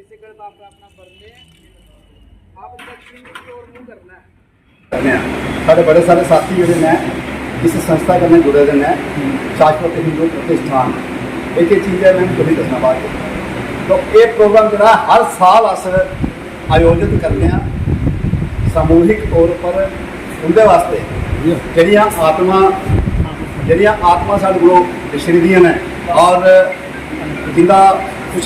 जैसे करता आप अपना भरने आप दक्षिण की ओर मुंह करना है। साढ़े बड़े सारे साथी जोड़े ने इस संस्था कन्नै जुड़े दे ने शाश्वत हिंदू प्रतिष्ठान एक चीज़ है मैंने तुझे दसना बात तो ये प्रोग्राम जो हर साल अस आयोजित करते हैं सामूहिक तौर पर उनके वास्ते जड़ियाँ आत्मा साढ़े को बिछड़ी दियां ने और जिंदा कुछ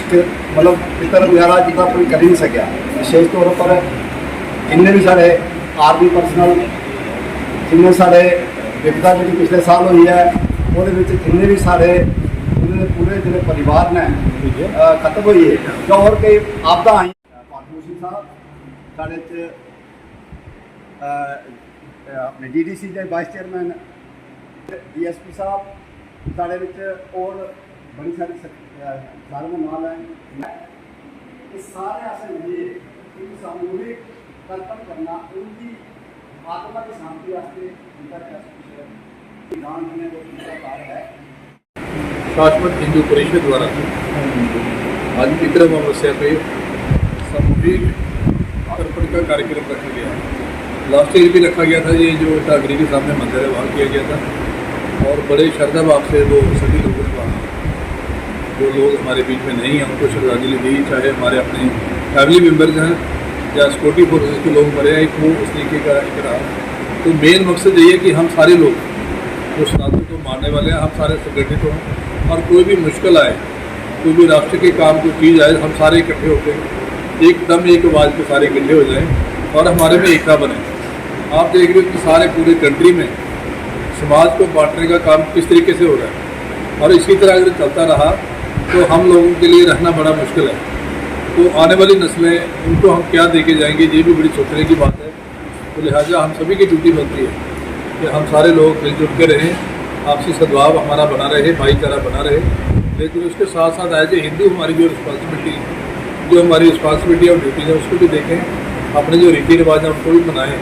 मतलब पितर गुजारा जिंदा कोई कर नहीं सकिया विशेष तौर पर जिन्ने भी साढ़े आर्मी पर्सनल जिन्ने साढ़े विपदा जी पिछले साल हुई है वो जिन्ने भी साढ़े पूरे जो परिवार ने खत्म हुई है जो और कई आपदा आई पाठभूषण साहब साढ़े अपने DDC के वाइस चेयरमैन DSP साहब साढ़े और बड़ी सारी सारे नाल हैं ये सारे ऐसे मिलिए सामूहिक कल्पन करना उनकी आत्मा की शांति वास्ते है। शाश्वत हिंदू परिषद द्वारा आज 15वां अमावस्या पे सामूहिक तर्पण का कार्यक्रम रखा गया। लास्ट ईयर भी रखा गया था, ये जो टागरी के सामने मंदिर है वहाँ किया गया था और बड़े श्रद्धा भाव से वो सभी लोगों ने वहाँ जो लोग हमारे बीच में नहीं हैं उनको श्रद्धांजलि दी, चाहे हमारे अपने फैमिली मेम्बर्स हैं या सिक्योरिटी फोर्सेज के लोग मरे हैं वो उस तरीके का एक रहा। तो मेन मकसद यही है कि हम सारे लोग जो सनातन को मानने वाले हैं हम सारे संगठित हों और कोई भी मुश्किल आए कोई भी राष्ट्र के काम को चीज़ आए हम सारे इकट्ठे होकर एकदम एक आवाज़ पे सारे इकट्ठे हो जाएं और हमारे में एकता बने। आप देख रहे हो कि सारे पूरे कंट्री में समाज को बांटने का काम किस तरीके से हो रहा है और इसी तरह अगर चलता रहा तो हम लोगों के लिए रहना बड़ा मुश्किल है। तो आने वाली नस्लें उनको हम क्या दे के जाएंगे ये भी बड़ी सोचने की बात है। तो लिहाजा हम सभी की ड्यूटी बनती है कि हम सारे लोग मिलजुल के रहें, आपसी सद्भाव हमारा बना रहे, भाईचारा बना रहे, लेकिन उसके साथ साथ एज ए हिंदू हमारी जो रिस्पॉन्सिबिलिटी हमारी रिस्पॉन्सिबिलिटी और ड्यूटीज है उसको भी देखें, अपने जो रीति रिवाज हैं उनको भी बनाएं।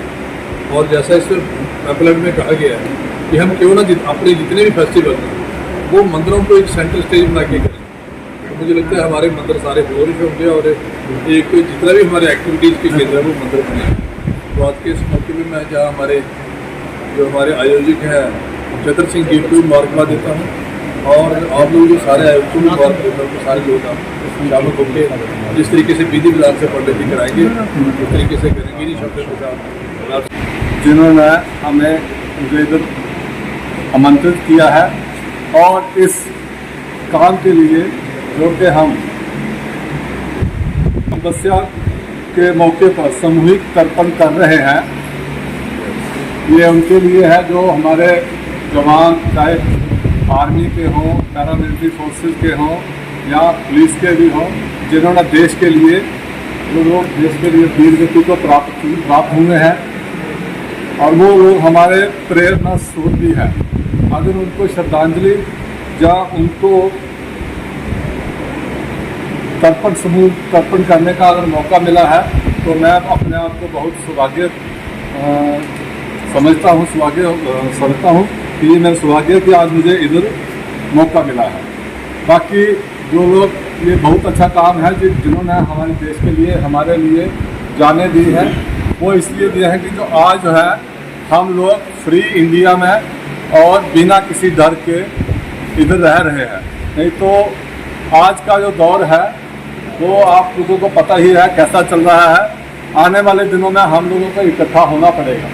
और जैसा इस पैम्फलेट में कहा गया है कि हम क्यों ना अपने जितने भी फेस्टिवल हैं वो मंदिरों को एक सेंट्रल स्टेज बना के करें। तो मुझे लगता है हमारे मंदिर सारे फ्लोरिश होंगे और एक जितना भी हमारे एक्टिविटीज़ के केंद्र है वो मंदिर बने। तो आज के इस मौके पर मैं जहाँ हमारे आयोजक हैं चतर सिंह जी को मुबारकबाद देता हूँ और आप लोग जो सारे आयोजकों को मुबारक देता हूँ। सारे लोग आप शामिल होकर जिस तरीके से विधि विधान से पंडित कराएंगे उस तरीके से करेंगे। नहीं शब्द के साथ जिन्होंने हमें इधर आमंत्रित किया है और इस काम के लिए जो कि हम अमावस्या के मौके पर सामूहिक तर्पण कर रहे हैं ये उनके लिए है जो हमारे जवान चाहे आर्मी के हों, पैरामिलिट्री फोर्सेस के हों या पुलिस के भी हों, जिन्होंने देश के लिए जो लोग देश के लिए वीर गति को प्राप्त हुए हैं और वो लोग हमारे प्रेरणा स्रोत भी हैं। अगर उनको श्रद्धांजलि या उनको तर्पण करने का अगर मौका मिला है तो मैं अपने आप को बहुत सौभाग्य समझता हूँ कि ये मेरा सौभाग्य है कि आज मुझे इधर मौका मिला है। बाकी जो लोग ये बहुत अच्छा काम है जिन्होंने हमारे देश के लिए हमारे लिए जाने दी है वो इसलिए दिया है कि जो आज जो है हम लोग फ्री इंडिया में और बिना किसी डर के इधर रह रहे हैं। नहीं तो आज का जो दौर है वो आप लोगों को पता ही है कैसा चल रहा है। आने वाले दिनों में हम लोगों को इकट्ठा होना पड़ेगा,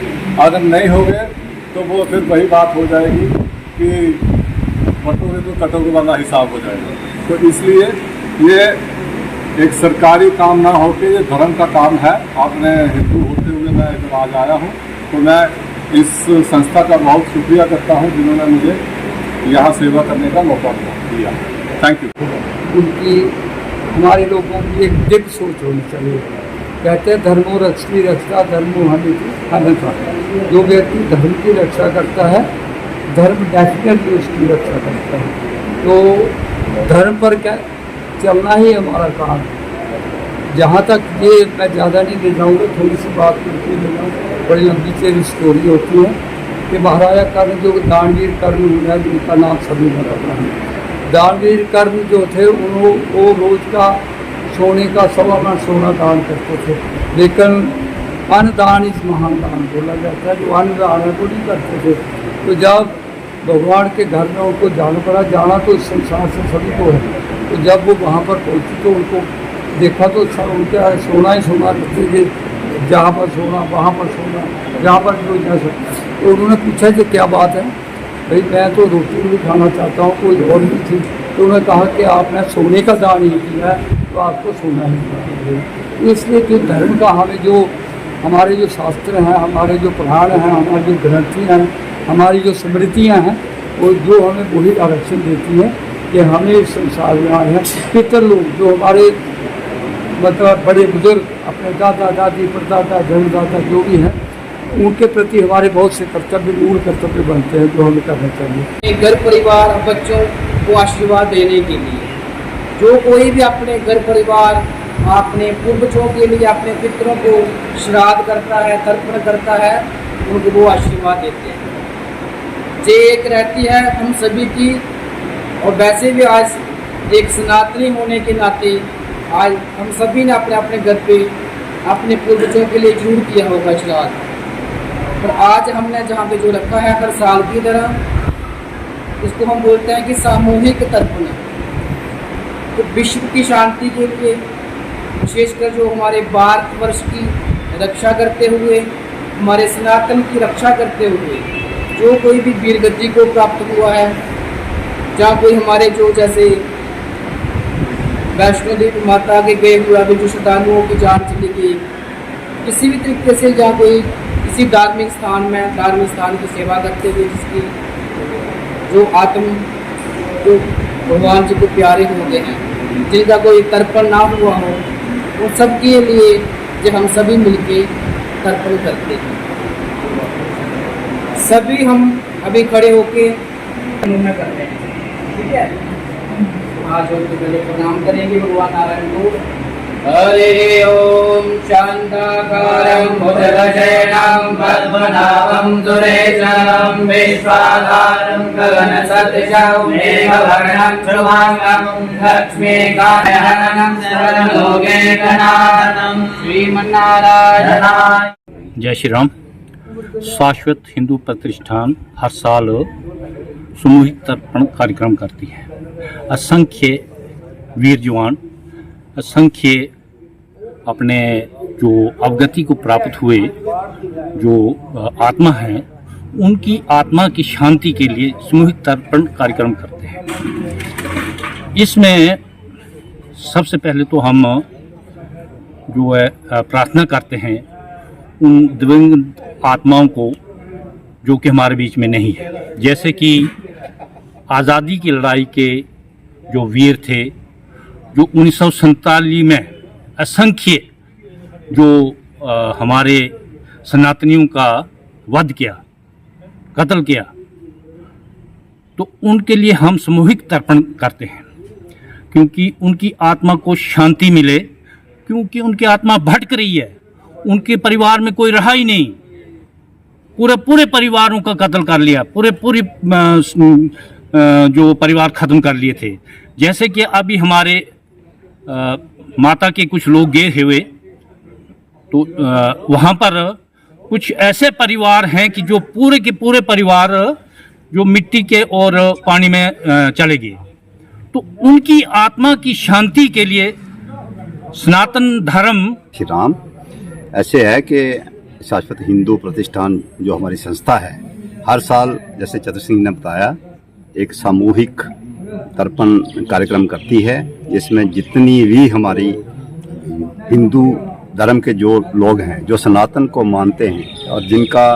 अगर नहीं होंगे तो वो फिर वही बात हो जाएगी कि बटोरे तो कटोरे वाला हिसाब हो जाएगा। तो इसलिए ये एक सरकारी काम ना होकर ये धर्म का काम है। आपने हिंदू होते हुए मैं इधर आज आया हूँ तो मैं इस संस्था का बहुत शुक्रिया करता हूँ जिन्होंने मुझे यहाँ सेवा करने का मौका दिया। Thank you. उनकी हमारे लोगों की एक दिव्य सोच होनी चाहिए। कहते हैं धर्मो रक्षी रक्षा धर्मो हमेशा। जो व्यक्ति धर्म की रक्षा करता है धर्म डेफिनेटली उसकी रक्षा करता है। तो धर्म पर क्या चलना ही हमारा काम है। जहाँ तक ये मैं ज़्यादा नहीं ले जाऊँगा, थोड़ी सी बात करके बड़ी लंबी चेरी स्टोरी होती है कि महाराजा कर्ण जो दानवीर कर्ण हुआ जिनका नाम सभी में रखा है। दानवीर कर्ण जो थे वो रोज का सोने का 1.25 मन सोना दान करते थे। लेकिन अन्नदान इस महान दान बोला जाता है, जो अन्नदान है वो नहीं करते थे। तो जब भगवान के घर में उनको जाना पड़ा, जाना तो इस संसार से सभी को है, तो जब वो वहाँ पर पहुँची तो उनको देखा तो सब उनका सोना ही सोना करते थे, जहाँ पर सोना वहाँ पर सोना, जहाँ पर जो जैसा। तो उन्होंने पूछा कि क्या बात है भाई, मैं तो रोटी भी खाना चाहता हूँ, कोई और नहीं थी। तो उन्होंने कहा कि आपने सोने का दान ही किया है तो आपको सोना ही चाहिए। इसलिए जो धर्म का हमें जो हमारे जो शास्त्र हैं, हमारे जो पुराण हैं, हमारी जो ग्रंथि हैं, हमारी जो स्मृतियाँ हैं, वो जो हमें वही आरक्षण देती है कि हमें इस संसार में आए हैं पितर लोग, जो हमारे मतलब बड़े बुजुर्ग, अपने दादा दादी परदादा जन्मदाता जो भी हैं, उनके प्रति हमारे बहुत से कर्तव्य, मूल कर्तव्य बनते हैं जो हमें करना चाहिए। घर परिवार बच्चों को आशीर्वाद देने के लिए जो कोई भी अपने घर परिवार, अपने पूर्वजों के लिए, अपने पितरों को श्राद्ध करता है, तर्पण करता है, उनको वो आशीर्वाद देते हैं। ये एक रहती है हम सभी की। और वैसे भी आज एक सनातनी होने के नाते आज हम सभी ने अपने अपने घर पे अपने पूर्वजों के लिए जरूर किया होगा श्राद्ध। और आज हमने जहाँ पे जो रखा है हर साल की तरह, इसको हम बोलते हैं कि सामूहिक तर्पण। तो विश्व की शांति के लिए, विशेषकर जो हमारे भारतवर्ष की रक्षा करते हुए, हमारे सनातन की रक्षा करते हुए जो कोई भी वीर गति को प्राप्त हुआ है, जहाँ कोई हमारे जो जैसे वैष्णो देवी माता के गए हुए अभी जो श्रद्धालुओं की जान चली गई, किसी भी तरीके से जहाँ कोई किसी धार्मिक स्थान में धार्मिक स्थान की सेवा करते हुए जिसकी जो आत्म जो भगवान जी को प्यारे होते हैं, जिनका कोई तर्पण ना हुआ हो, वो सबके लिए जो हम सभी मिलके तर्पण करते हैं। सभी हम अभी खड़े होके कर रहे हैं, ठीक है। आज हम तो पहले प्रणाम करेंगे भगवान नारायण को। हरे ओम शांताकारं भुजगशयनं पद्मनाभं सुरेशं विश्वाधारं गगनसदृशं मेघवर्णं शुभांगं लक्ष्मीकान्तं सर्वलोकैकनाथं श्रीमन्नारायणाय। जय श्री राम। शाश्वत हिंदू प्रतिष्ठान हर साल सामूहिक तर्पण कार्यक्रम करती है। असंख्य वीर जवान, असंख्य अपने जो अवगति को प्राप्त हुए जो आत्मा हैं, उनकी आत्मा की शांति के लिए सामूहिक तर्पण कार्यक्रम करते हैं। इसमें सबसे पहले तो हम जो है प्रार्थना करते हैं उन दिवंगत आत्माओं को जो कि हमारे बीच में नहीं है। जैसे कि आज़ादी की लड़ाई के जो वीर थे, जो 1947 में असंख्य जो हमारे सनातनियों का वध किया, कत्ल किया, तो उनके लिए हम सामूहिक तर्पण करते हैं, क्योंकि उनकी आत्मा को शांति मिले। क्योंकि उनकी आत्मा भटक रही है, उनके परिवार में कोई रहा ही नहीं, पूरे परिवारों का कत्ल कर लिया, पूरे जो परिवार ख़त्म कर लिए थे। जैसे कि अभी हमारे माता के कुछ लोग गए हुए, तो वहाँ पर कुछ ऐसे परिवार हैं कि जो पूरे के पूरे परिवार जो मिट्टी के और पानी में चले गए। तो उनकी आत्मा की शांति के लिए सनातन धर्म श्री राम ऐसे है कि शाश्वत हिंदू प्रतिष्ठान जो हमारी संस्था है, हर साल जैसे चतुर सिंह ने बताया एक सामूहिक तर्पण कार्यक्रम करती है, जिसमें जितनी भी हमारी हिंदू धर्म के जो लोग हैं, जो सनातन को मानते हैं और जिनका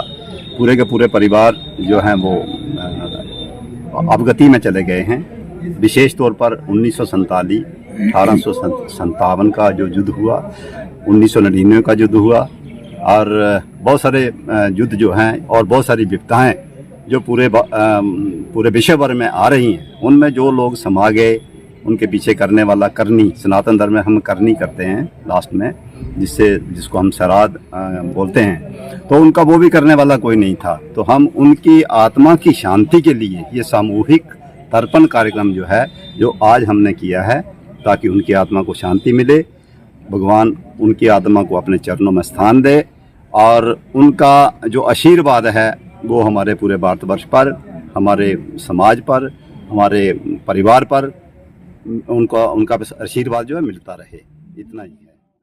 पूरे के पूरे परिवार जो हैं वो अवगति में चले गए हैं। विशेष तौर पर 1947 1857 का जो युद्ध हुआ, 1999 का युद्ध हुआ, और बहुत सारे युद्ध जो हैं और बहुत सारी विपदाएं जो पूरे विश्व भर में आ रही हैं, उनमें जो लोग समा गए, उनके पीछे करने वाला करनी, सनातन धर्म में हम करनी करते हैं लास्ट में, जिसको हम श्राद्ध बोलते हैं, तो उनका वो भी करने वाला कोई नहीं था। तो हम उनकी आत्मा की शांति के लिए ये सामूहिक तर्पण कार्यक्रम जो है, जो आज हमने किया है, ताकि उनकी आत्मा को शांति मिले, भगवान उनकी आत्मा को अपने चरणों में स्थान दे और उनका जो आशीर्वाद है वो हमारे पूरे भारतवर्ष पर, हमारे समाज पर, हमारे परिवार पर उनका आशीर्वाद जो है मिलता रहे। इतना ही है।